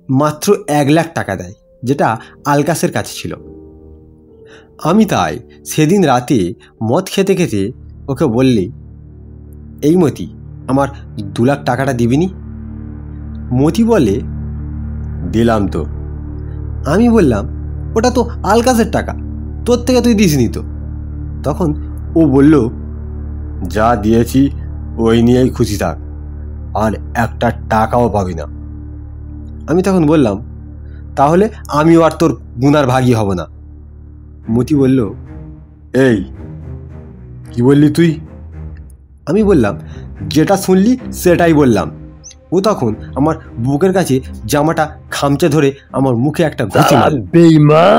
মাত্র 1 লাখ টাকা দেয়, যেটা আলকাসের কাছে ছিল। আমি তাই সেদিন রাতে মদ খেতে খেতে ওকে বললি, এই মতি, আমার 2 লাখ টাকাটা দিবিনি? মতি বলে, দিলাম তো। আমি বললাম, ওটা তো আলকাসের টাকা, তোর থেকে তুই দিসনি তো। তখন ও বলল, যা দিয়েছি ওই নিয়েই খুশি থাক, আর একটা টাকাও পাবি না। আমি তখন বললাম, তাহলে আমিও আর তোর গুনার ভাগী হব না। মতি বলল, এই কি বললি তুই? আমি বললাম, যেটা শুনলি সেটাই বললাম। ও তখন আমার বুকের কাছে জামাটা খামচে ধরে আমার মুখে একটা ঘুষি মারল।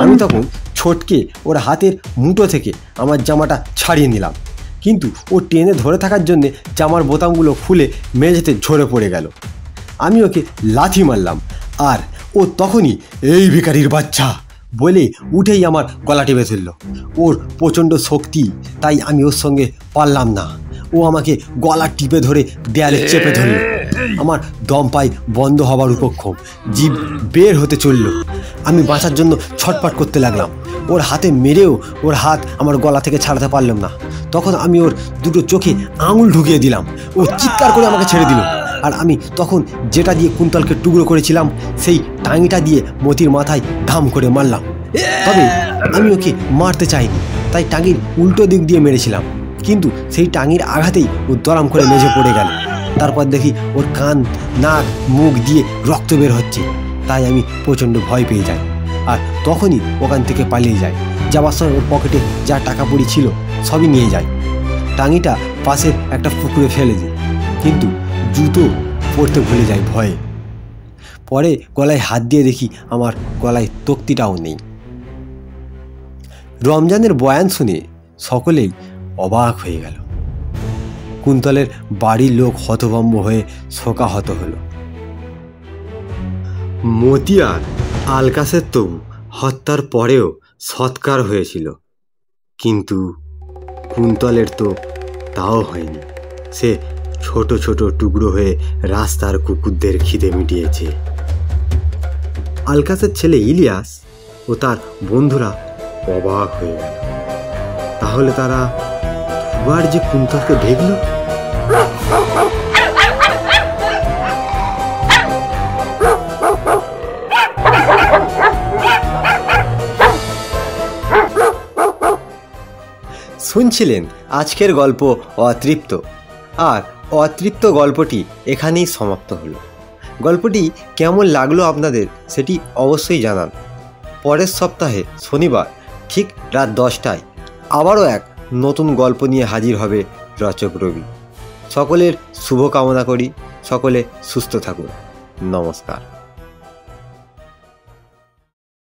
আমি তখন ছোটকে ওর হাতের মুঠো থেকে আমার জামাটা ছাড়িয়ে নিলাম, কিন্তু ও টেনে ধরে থাকার জন্যে জামার বোতামগুলো খুলে মেঝেতে ঝরে পড়ে গেল। আমি ওকে লাথি মারলাম, আর ও তখনই এই ভিখারির বাচ্চা বলে উঠেই আমার গলা টিপে ধরল। ওর প্রচণ্ড শক্তি, তাই আমি ওর সঙ্গে পারলাম না। ও আমাকে গলা টিপে ধরে দেয়ালে চেপে ধরল। আমার দম পাই বন্ধ হবার উপক্রম, জিভ বের হতে চলল। আমি বাঁচার জন্য ছটফট করতে লাগলাম। ওর হাতে মেরেও ওর হাত আমার গলা থেকে ছাড়াতে পারলাম না। তখন আমি ওর দুটো চোখে আঙুল ঢুকিয়ে দিলাম। ও চিৎকার করে আমাকে ছেড়ে দিল। আর আমি তখন যেটা দিয়ে কুন্তলকে টুকরো করেছিলাম সেই টাঙিটা দিয়ে মতির মাথায় ধাম করে মারলাম। তবে আমি ওকে মারতে চাইনি, তাই টাঙির উল্টো দিক দিয়ে মেরেছিলাম, কিন্তু সেই টাঙির আঘাতেই ও দরাম করে মেঝে পড়ে গেল। তারপর দেখি ওর কান, নাক, মুখ দিয়ে রক্ত বের হচ্ছে। তাই আমি প্রচণ্ড ভয় পেয়ে যাই, আর তখনই ওখান থেকে পালিয়ে যায়। যাওয়ার সময় ওর পকেটে যা টাকা পড়ি ছিল সবই নিয়ে যায়। টাঙিটা পাশের একটা পুকুরে ফেলে দিই, কিন্তু জুতো পরতে ভুলে যায় ভয়ে। পরে গলায় হাত দিয়ে দেখি আমার গলায় তক্তিটাও নেই। রমজানের বয়ান শুনে সকলেই অবাক হয়ে গেল। কুন্তলের বাড়ির লোক হতভম্ব হয়ে শোকাহত হলো। মতি আর আলকাসের তো হত্যার পরেও সৎকার হয়েছিল, কিন্তু কুন্তলের তো তাও হয়নি। সে ছোট ছোট টুকরো হয়ে রাস্তার কুকুরদের খিদে মিটিয়েছে। আলকাসের ছেলে ইলিয়াস ও তার বন্ধুরা অবাক হয়ে গেল। তাহলে তারা দুবার যে কুন্তলকে দেখল। শুনছিলেন আজকের গল্প অতৃপ্ত। আর অতৃপ্ত গল্পটি এখানেই সমাপ্ত হলো। গল্পটি কেমন লাগলো আপনাদের সেটি অবশ্যই জানান। পরের সপ্তাহে শনিবার ঠিক রাত 10টায় আবারও এক নতুন গল্প নিয়ে হাজির হবে রচক রবি। সকলের শুভ কামনা করি, সকলে সুস্থ থাকুন। নমস্কার।